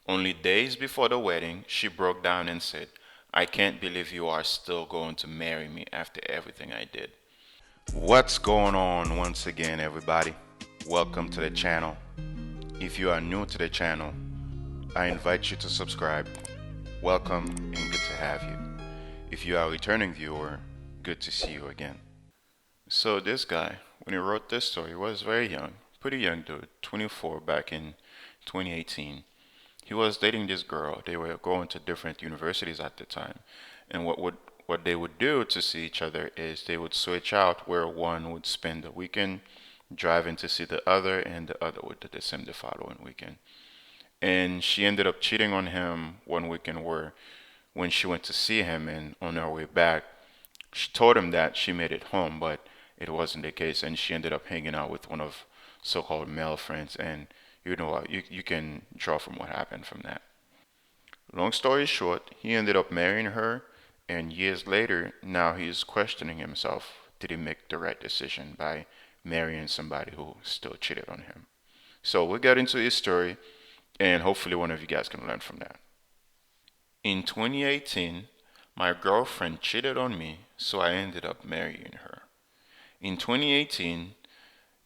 Only days before the wedding, she broke down and said, I can't believe you are still going to marry me after everything I did. What's going on once again, everybody? Welcome to the channel. If you are new to the channel, I invite you to subscribe. Welcome and good to have you. If you are a returning viewer, good to see you again. So this guy, when he wrote this story, was very young, pretty young dude, 24 back in 2018. He was dating this girl. They were going to different universities at the time. And what they would do to see each other is they would switch out where one would spend the weekend driving to see the other and the other would do the same the following weekend. And she ended up cheating on him one weekend where when she went to see him and on her way back, she told him that she made it home, but it wasn't the case, and she ended up hanging out with one of so-called male friends, and you know what, you can draw from what happened from that. Long story short, he ended up marrying her, and years later, now he's questioning himself. Did he make the right decision by marrying somebody who still cheated on him? So we'll get into his story, and hopefully one of you guys can learn from that. In 2018, my girlfriend cheated on me, so I ended up marrying her. In 2018,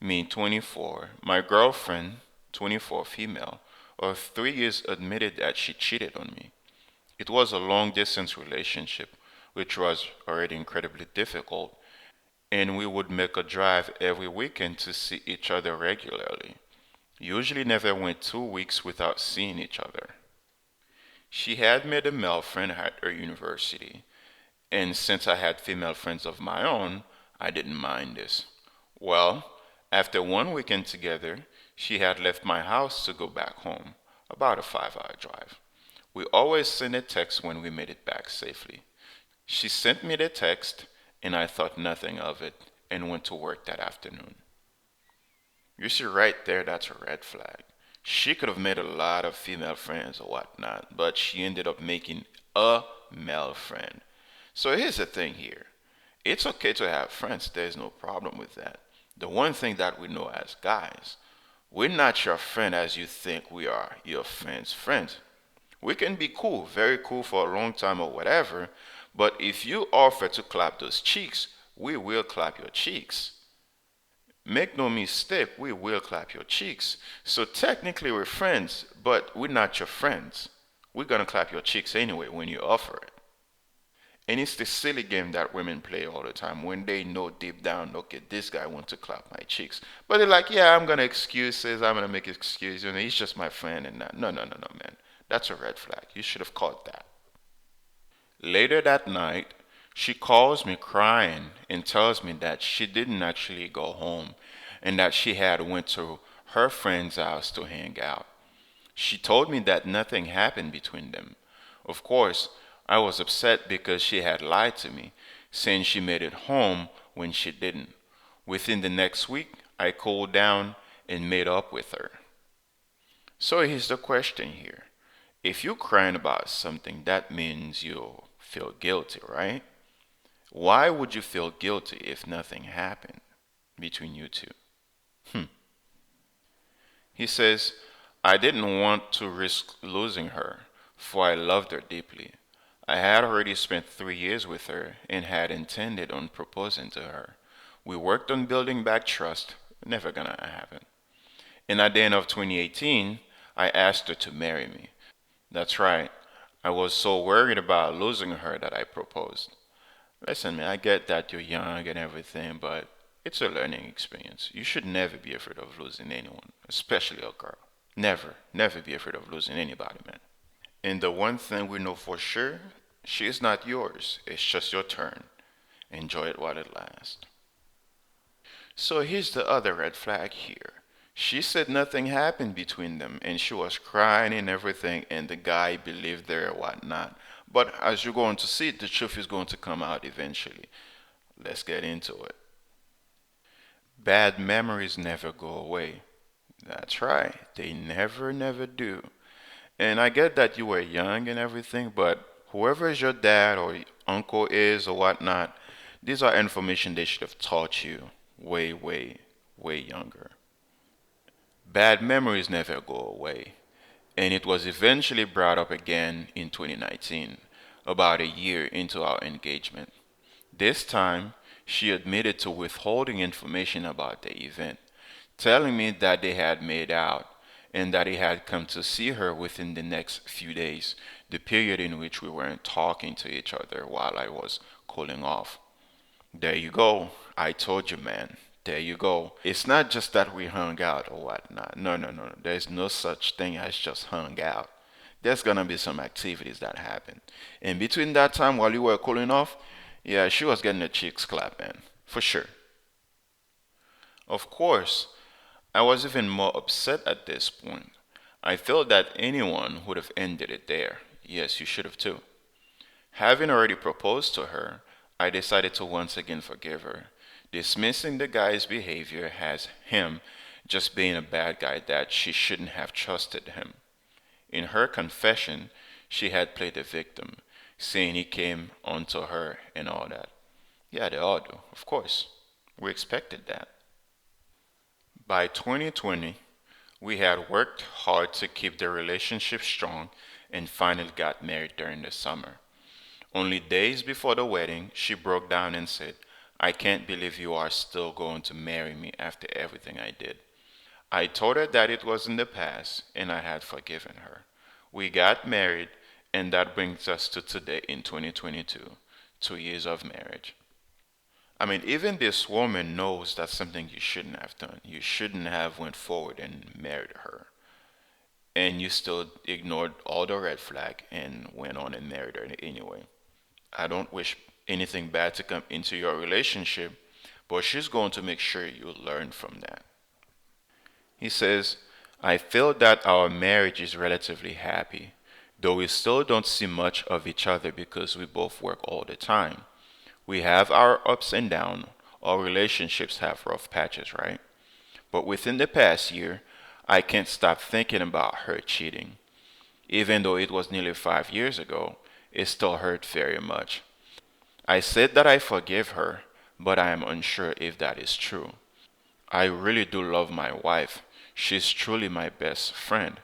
me 24, my girlfriend, 24 female, of 3 years admitted that she cheated on me. It was a long distance relationship, which was already incredibly difficult, and we would make a drive every weekend to see each other regularly. Usually never went 2 weeks without seeing each other. She had made a male friend at her university, and since I had female friends of my own, I didn't mind this. Well, after one weekend together, she had left my house to go back home, about a 5 hour drive. We always sent a text when we made it back safely. She sent me the text, and I thought nothing of it and went to work that afternoon. You see, right there, that's a red flag. She could have made a lot of female friends or whatnot, but she ended up making a male friend. So here's the thing here. It's okay to have friends, there's no problem with that. The one thing that we know as guys, we're not your friend as you think we are your friend's friend. We can be cool, very cool for a long time or whatever, but if you offer to clap those cheeks, we will clap your cheeks. Make no mistake, we will clap your cheeks. So technically we're friends, but we're not your friends. We're gonna clap your cheeks anyway when you offer it. And it's the silly game that women play all the time when they know deep down, okay, this guy wants to clap my cheeks. But they're like, yeah, I'm gonna excuses, I'm gonna make excuses, he's just my friend and that. No, no, no, no, man. That's a red flag. You should have caught that. Later that night, she calls me crying and tells me that she didn't actually go home and that she had went to her friend's house to hang out. She told me that nothing happened between them. Of course, I was upset because she had lied to me, saying she made it home when she didn't. Within the next week, I cooled down and made up with her. So here's the question here. If you're crying about something, that means you feel guilty, right? Why would you feel guilty if nothing happened between you two? Hmm. He says, I didn't want to risk losing her, for I loved her deeply. I had already spent 3 years with her and had intended on proposing to her. We worked on building back trust, never gonna happen. And at the end of 2018, I asked her to marry me. That's right, I was so worried about losing her that I proposed. Listen, man, I get that you're young and everything, but it's a learning experience. You should never be afraid of losing anyone, especially a girl. Never, never be afraid of losing anybody, man. And the one thing we know for sure, she is not yours. It's just your turn. Enjoy it while it lasts. So here's the other red flag here. She said nothing happened between them and she was crying and everything, and the guy believed her or whatnot. But as you're going to see, the truth is going to come out eventually. Let's get into it. Bad memories never go away. That's right, they never, never do. And I get that you were young and everything, but whoever is your dad or uncle is or whatnot, these are information they should have taught you way, way, way younger. Bad memories never go away. and it was eventually brought up again in 2019, about a year into our engagement. This time, she admitted to withholding information about the event, telling me that they had made out and that he had come to see her within the next few days, the period in which we weren't talking to each other while I was cooling off. There you go. I told you, man. There you go. It's not just that we hung out or whatnot. No, no, no. There's no such thing as just hung out. There's gonna be some activities that happen. And between that time while you were cooling off, yeah, she was getting her cheeks clapped, man. For sure. Of course, I was even more upset at this point. I felt that anyone would have ended it there. Yes, you should have too. Having already proposed to her, I decided to once again forgive her, dismissing the guy's behavior as him just being a bad guy that she shouldn't have trusted him. In her confession, she had played the victim, saying he came onto her and all that. Yeah, they all do, of course. We expected that. By 2020, we had worked hard to keep the relationship strong and finally got married during the summer. Only days before the wedding, she broke down and said, I can't believe you are still going to marry me after everything I did. I told her that it was in the past and I had forgiven her. We got married, and that brings us to today in 2022, 2 years of marriage. I mean, even this woman knows that's something you shouldn't have done. You shouldn't have went forward and married her. And you still ignored all the red flag and went on and married her anyway. I don't wish anything bad to come into your relationship, but she's going to make sure you learn from that. He says, I feel that our marriage is relatively happy, though we still don't see much of each other because we both work all the time. We have our ups and downs. All relationships have rough patches, right? But within the past year, I can't stop thinking about her cheating. Even though it was nearly 5 years ago, it still hurt very much. I said that I forgive her, but I am unsure if that is true. I really do love my wife. She's truly my best friend.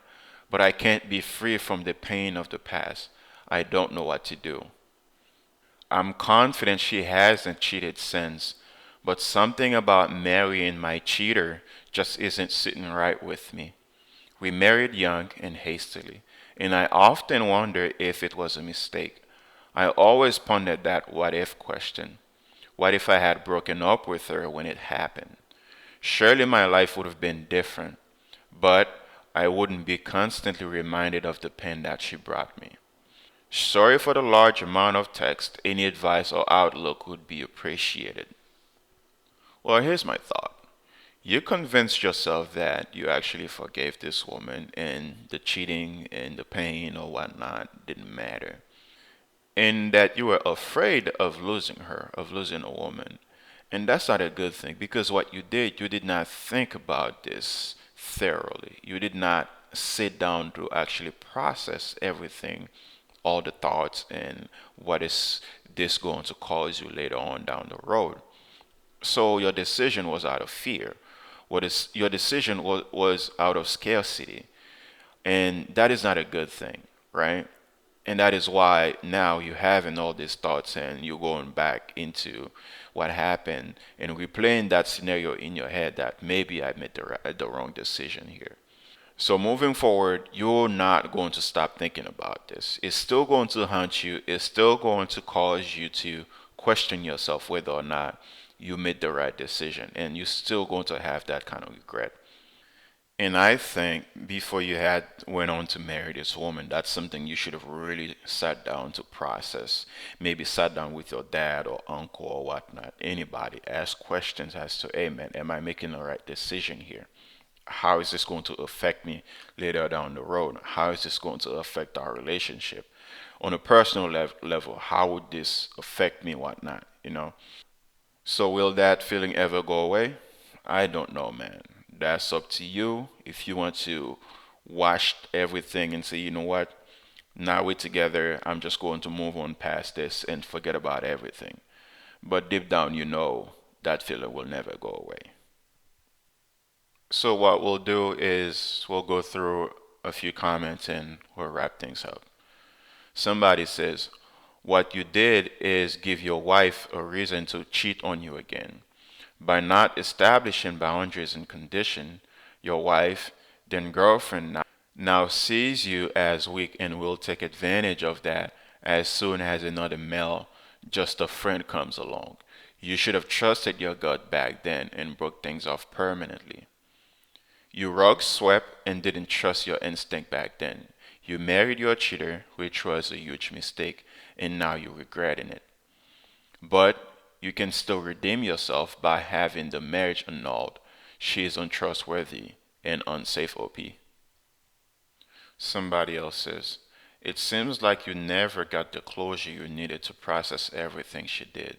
But I can't be free from the pain of the past. I don't know what to do. I'm confident she hasn't cheated since, but something about marrying my cheater just isn't sitting right with me. We married young and hastily, and I often wonder if it was a mistake. I always pondered that what if question. What if I had broken up with her when it happened? Surely my life would have been different, but I wouldn't be constantly reminded of the pain that she brought me. Sorry for the large amount of text. Any advice or outlook would be appreciated. Well, here's my thought. You convinced yourself that you actually forgave this woman and the cheating and the pain or whatnot didn't matter. And that you were afraid of losing her, of losing a woman. And that's not a good thing because what you did not think about this thoroughly. You did not sit down to actually process everything, all the thoughts, and what is this going to cause you later on down the road. So your decision was out of fear. Your decision was out of scarcity. And that is not a good thing, right? And that is why now you're having all these thoughts and you're going back into what happened and replaying that scenario in your head that maybe I made the wrong decision here. So moving forward, you're not going to stop thinking about this. It's still going to haunt you. It's still going to cause you to question yourself whether or not you made the right decision. And you're still going to have that kind of regret. And I think before you had went on to marry this woman, that's something you should have really sat down to process. Maybe sat down with your dad or uncle or whatnot, anybody, ask questions as to, hey man, am I making the right decision here? How is this going to affect me later down the road? How is this going to affect our relationship? On a personal level, how would this affect me, whatnot, you know? So will that feeling ever go away? I don't know, man. That's up to you. If you want to wash everything and say, you know what, now we're together, I'm just going to move on past this and forget about everything. But deep down, you know that feeling will never go away. So what we'll do is we'll go through. a few comments and we'll wrap things up. Somebody says, what you did is give your wife a reason to cheat on you again. By not establishing boundaries and condition, your wife, then girlfriend, now sees you as weak and will take advantage of that as soon as another male, just a friend, comes along. You should have trusted your gut back then and broke things off permanently. You rug swept and didn't trust your instinct back then. You married your cheater, which was a huge mistake, and now you're regretting it. But you can still redeem yourself by having the marriage annulled. She is untrustworthy and unsafe, OP. Somebody else says, it seems like you never got the closure you needed to process everything she did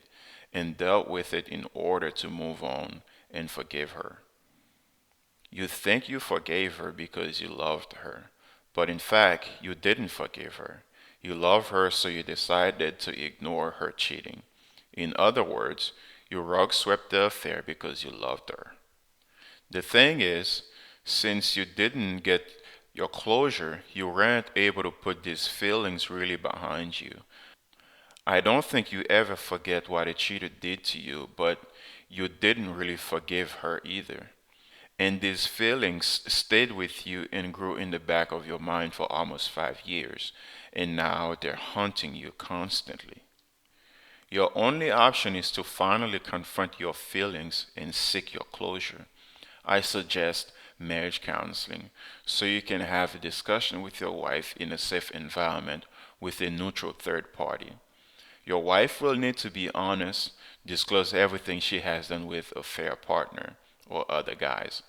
and dealt with it in order to move on and forgive her. You think you forgave her because you loved her, but in fact, you didn't forgive her. You love her, so you decided to ignore her cheating. In other words, you rug swept the affair because you loved her. The thing is, since you didn't get your closure, you weren't able to put these feelings really behind you. I don't think you ever forget what a cheater did to you, but you didn't really forgive her either. And these feelings stayed with you and grew in the back of your mind for almost 5 years, and now they're haunting you constantly. Your only option is to finally confront your feelings and seek your closure. I suggest marriage counseling so you can have a discussion with your wife in a safe environment with a neutral third party. Your wife will need to be honest, disclose everything she has done with a fair partner or other guys.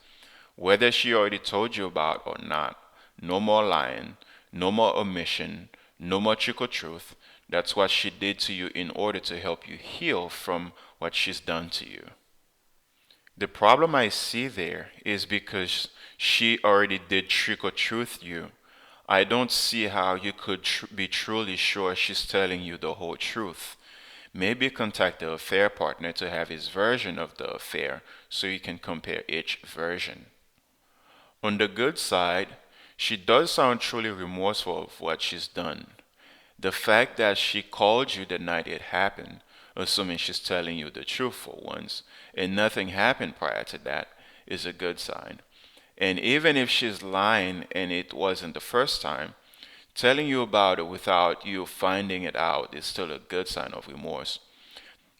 Whether she already told you about or not, no more lying, no more omission, no more trick truth. That's what she did to you in order to help you heal from what she's done to you. The problem I see there is because she already did trick or truth you. I don't see how you could be truly sure she's telling you the whole truth. Maybe contact the affair partner to have his version of the affair so you can compare each version. On the good side, she does sound truly remorseful of what she's done. The fact that she called you the night it happened, assuming she's telling you the truth for once, and nothing happened prior to that, is a good sign. And even if she's lying and it wasn't the first time, telling you about it without you finding it out is still a good sign of remorse.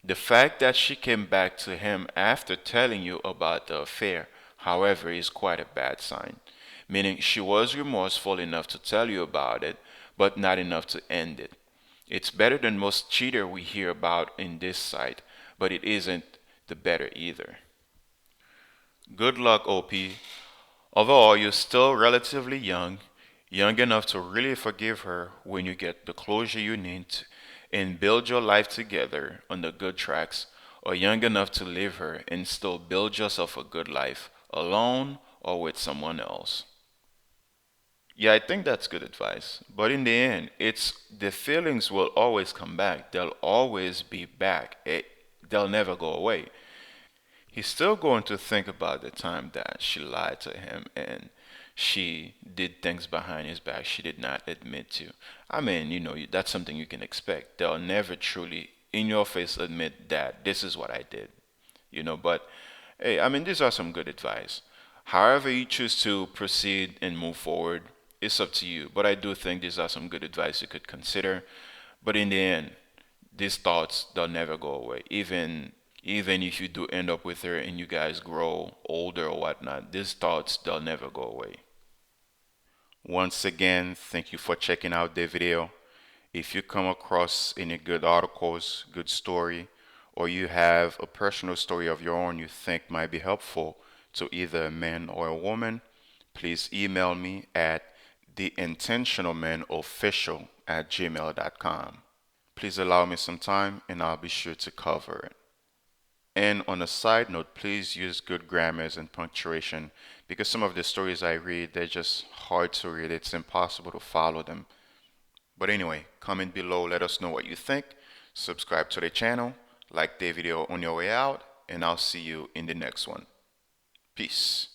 The fact that she came back to him after telling you about the affair, however, is quite a bad sign, meaning she was remorseful enough to tell you about it, but not enough to end it. It's better than most cheater we hear about in this site, but it isn't the better either. Good luck, OP. Overall, you're still relatively young, young enough to really forgive her when you get the closure you need and build your life together on the good tracks, or young enough to leave her and still build yourself a good life, alone or with someone else. Yeah, I think that's good advice. But in the end, it's the feelings will always come back. They'll always be back. They'll never go away. He's still going to think about the time that she lied to him and she did things behind his back she did not admit to. I mean, that's something you can expect. They'll never truly, in your face, admit that this is what I did. But hey, I mean, these are some good advice. However, you choose to proceed and move forward, it's up to you. But I do think these are some good advice you could consider. But in the end, these thoughts, they'll never go away. Even if you do end up with her and you guys grow older or whatnot, these thoughts, they'll never go away. Once again, thank you for checking out the video. If you come across any good articles, good story, or you have a personal story of your own you think might be helpful to either a man or a woman, please email me at theintentionalmanofficial@gmail.com. Please allow me some time and I'll be sure to cover it. And on a side note, please use good grammars and punctuation because some of the stories I read, they're just hard to read. It's impossible to follow them. But anyway, comment below, let us know what you think. Subscribe to the channel, like the video on your way out, and I'll see you in the next one. Peace.